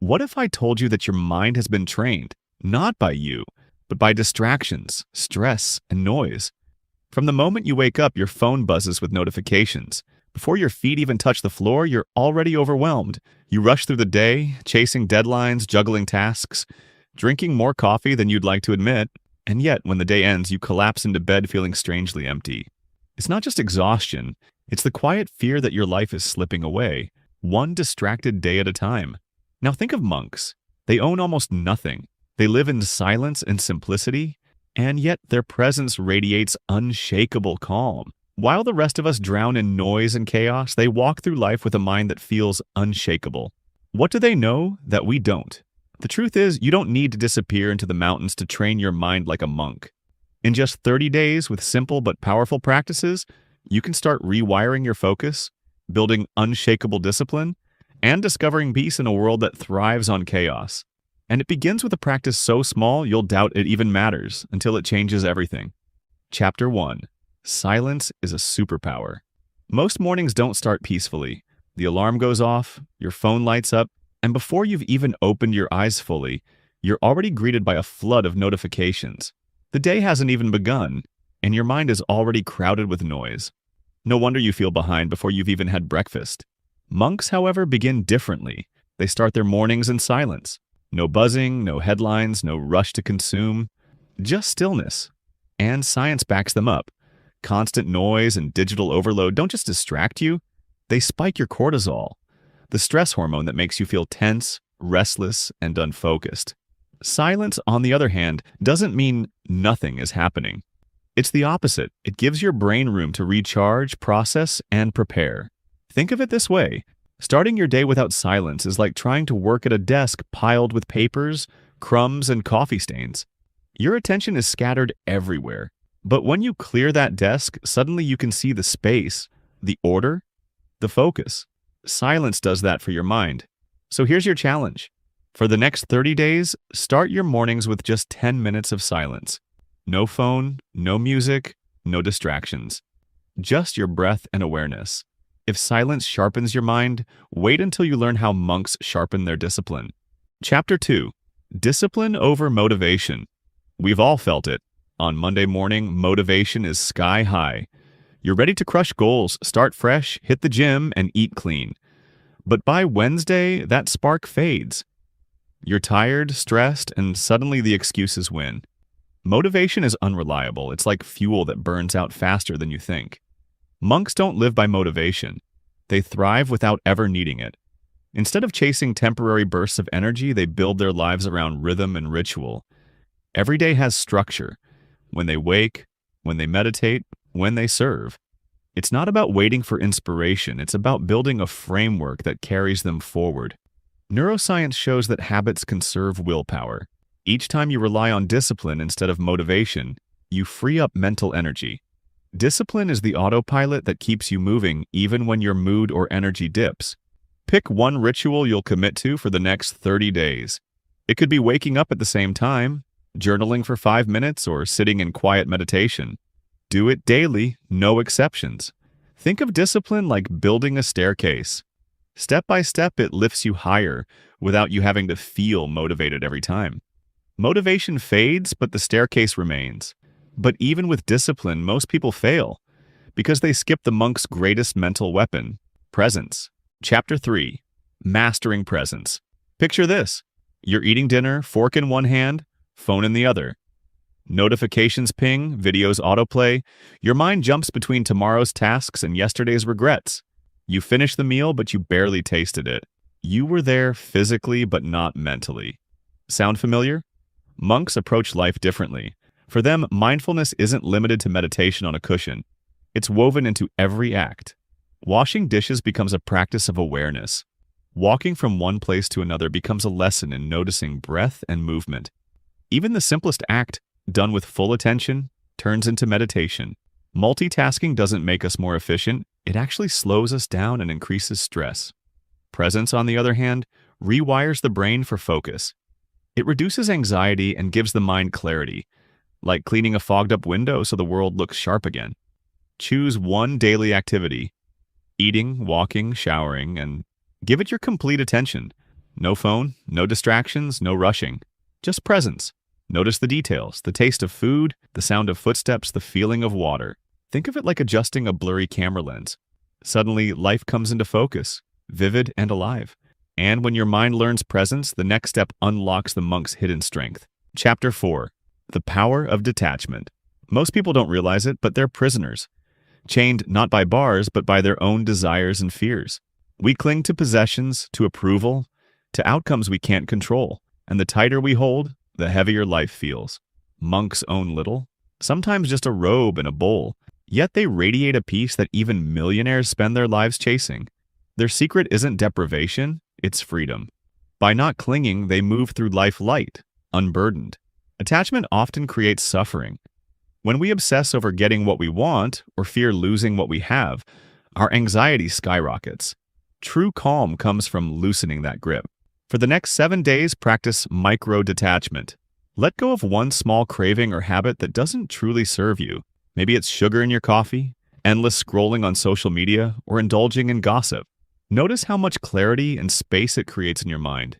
What if I told you that your mind has been trained, not by you, but by distractions, stress, and noise? From the moment you wake up, your phone buzzes with notifications. Before your feet even touch the floor, you're already overwhelmed. You rush through the day, chasing deadlines, juggling tasks, drinking more coffee than you'd like to admit, and yet when the day ends, you collapse into bed feeling strangely empty. It's not just exhaustion, it's the quiet fear that your life is slipping away, one distracted day at a time. Now think of monks. They own almost nothing. They live in silence and simplicity, and yet their presence radiates unshakable calm. While the rest of us drown in noise and chaos, they walk through life with a mind that feels unshakable. What do they know that we don't? The truth is, you don't need to disappear into the mountains to train your mind like a monk. In just 30 days with simple but powerful practices, you can start rewiring your focus, building unshakable discipline, and discovering peace in a world that thrives on chaos. And it begins with a practice so small you'll doubt it even matters until it changes everything. Chapter 1. Silence is a superpower. Most mornings don't start peacefully. The alarm goes off, your phone lights up, and before you've even opened your eyes fully, you're already greeted by a flood of notifications. The day hasn't even begun, and your mind is already crowded with noise. No wonder you feel behind before you've even had breakfast. Monks, however, begin differently. They start their mornings in silence. No buzzing, no headlines, no rush to consume. Just stillness. And science backs them up. Constant noise and digital overload don't just distract you, they spike your cortisol, the stress hormone that makes you feel tense, restless, and unfocused. Silence, on the other hand, doesn't mean nothing is happening. It's the opposite. It gives your brain room to recharge, process, and prepare. Think of it this way. Starting your day without silence is like trying to work at a desk piled with papers, crumbs, and coffee stains. Your attention is scattered everywhere. But when you clear that desk, suddenly you can see the space, the order, the focus. Silence does that for your mind. So here's your challenge. For the next 30 days, start your mornings with just 10 minutes of silence. No phone, no music, no distractions. Just your breath and awareness. If silence sharpens your mind, wait until you learn how monks sharpen their discipline. Chapter 2. Discipline over motivation. We've all felt it. On Monday morning, motivation is sky high. You're ready to crush goals, start fresh, hit the gym, and eat clean. But by Wednesday, that spark fades. You're tired, stressed, and suddenly the excuses win. Motivation is unreliable. It's like fuel that burns out faster than you think. Monks don't live by motivation. They thrive without ever needing it. Instead of chasing temporary bursts of energy, they build their lives around rhythm and ritual. Every day has structure. When they wake, when they meditate, when they serve. It's not about waiting for inspiration. It's about building a framework that carries them forward. Neuroscience shows that habits conserve willpower. Each time you rely on discipline instead of motivation, you free up mental energy. Discipline is the autopilot that keeps you moving even when your mood or energy dips. Pick one ritual you'll commit to for the next 30 days. It could be waking up at the same time, journaling for 5 minutes, or sitting in quiet meditation. Do it daily, no exceptions. Think of discipline like building a staircase. Step by step, it lifts you higher without you having to feel motivated every time. Motivation fades, but the staircase remains. But even with discipline, most people fail because they skip the monk's greatest mental weapon, presence. Chapter 3. Mastering presence. Picture this. You're eating dinner, fork in one hand, phone in the other. Notifications ping, videos autoplay. Your mind jumps between tomorrow's tasks and yesterday's regrets. You finish the meal, but you barely tasted it. You were there physically, but not mentally. Sound familiar? Monks approach life differently. For them, mindfulness isn't limited to meditation on a cushion. It's woven into every act. Washing dishes becomes a practice of awareness. Walking from one place to another becomes a lesson in noticing breath and movement. Even the simplest act, done with full attention, turns into meditation. Multitasking doesn't make us more efficient. It actually slows us down and increases stress. Presence, on the other hand, rewires the brain for focus. It reduces anxiety and gives the mind clarity, like cleaning a fogged-up window so the world looks sharp again. Choose one daily activity, eating, walking, showering, and give it your complete attention. No phone, no distractions, no rushing. Just presence. Notice the details, the taste of food, the sound of footsteps, the feeling of water. Think of it like adjusting a blurry camera lens. Suddenly, life comes into focus, vivid and alive. And when your mind learns presence, the next step unlocks the monk's hidden strength. Chapter 4. The Power of Detachment. Most people don't realize it, but they're prisoners. Chained not by bars, but by their own desires and fears. We cling to possessions, to approval, to outcomes we can't control. And the tighter we hold, the heavier life feels. Monks own little, sometimes just a robe and a bowl. Yet they radiate a peace that even millionaires spend their lives chasing. Their secret isn't deprivation, it's freedom. By not clinging, they move through life light, unburdened. Attachment often creates suffering. When we obsess over getting what we want or fear losing what we have, our anxiety skyrockets. True calm comes from loosening that grip. For the next 7 days, practice micro-detachment. Let go of one small craving or habit that doesn't truly serve you. Maybe it's sugar in your coffee, endless scrolling on social media, or indulging in gossip. Notice how much clarity and space it creates in your mind.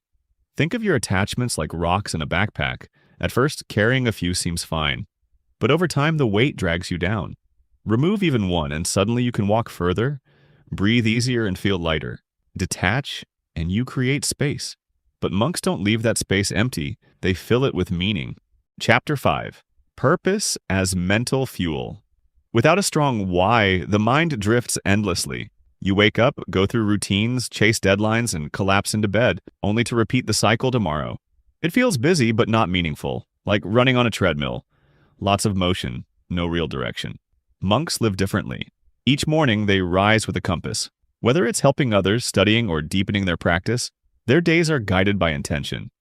Think of your attachments like rocks in a backpack. At first, carrying a few seems fine. But over time, the weight drags you down. Remove even one, and suddenly you can walk further, breathe easier, and feel lighter. Detach, and you create space. But monks don't leave that space empty, they fill it with meaning. Chapter 5. Purpose as mental fuel. Without a strong why, the mind drifts endlessly. You wake up, go through routines, chase deadlines, and collapse into bed, only to repeat the cycle tomorrow. It feels busy but not meaningful, like running on a treadmill. Lots of motion, no real direction. Monks live differently. Each morning, they rise with a compass. Whether it's helping others, studying, or deepening their practice, their days are guided by intention.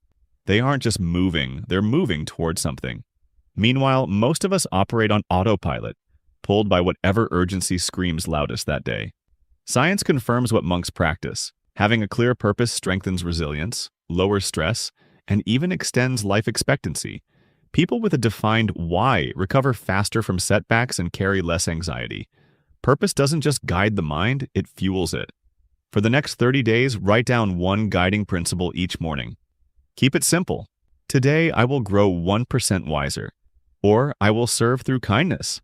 They aren't just moving, they're moving towards something. Meanwhile, most of us operate on autopilot, pulled by whatever urgency screams loudest that day. Science confirms what monks practice. Having a clear purpose strengthens resilience, lowers stress, and even extends life expectancy. People with a defined why recover faster from setbacks and carry less anxiety. Purpose doesn't just guide the mind, it fuels it. For the next 30 days, write down one guiding principle each morning. Keep it simple. Today, I will grow 1% wiser. Or I will serve through kindness.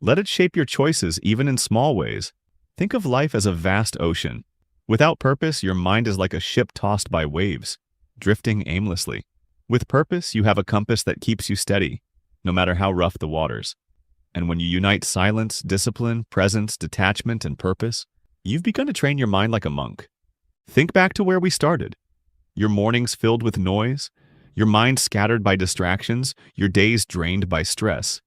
Let it shape your choices even in small ways. Think of life as a vast ocean. Without purpose, your mind is like a ship tossed by waves, drifting aimlessly. With purpose, you have a compass that keeps you steady, no matter how rough the waters. And when you unite silence, discipline, presence, detachment, and purpose, you've begun to train your mind like a monk. Think back to where we started. Your mornings filled with noise, your mind scattered by distractions, your days drained by stress.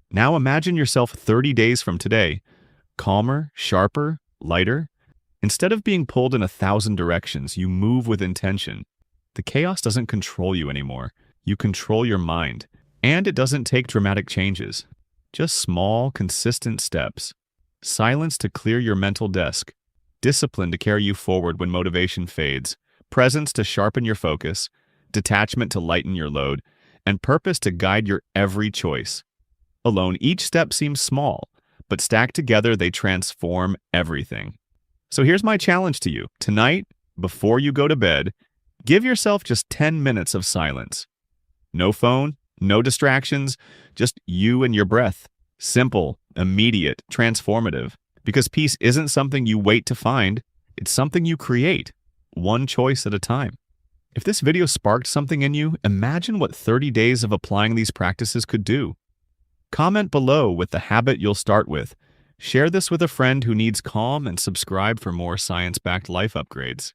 Now imagine yourself 30 days from today, calmer, sharper, lighter. Instead of being pulled in 1,000 directions, you move with intention. The chaos doesn't control you anymore. You control your mind. And it doesn't take dramatic changes. Just small, consistent steps. Silence to clear your mental desk. Discipline to carry you forward when motivation fades. Presence to sharpen your focus. Detachment to lighten your load. And purpose to guide your every choice. Alone, each step seems small, but stacked together, they transform everything. So here's my challenge to you. Tonight, before you go to bed, give yourself just 10 minutes of silence. No phone, no distractions, just you and your breath. Simple, immediate, transformative. Because peace isn't something you wait to find, it's something you create, one choice at a time. If this video sparked something in you, imagine what 30 days of applying these practices could do. Comment below with the habit you'll start with. Share this with a friend who needs calm and subscribe for more science-backed life upgrades.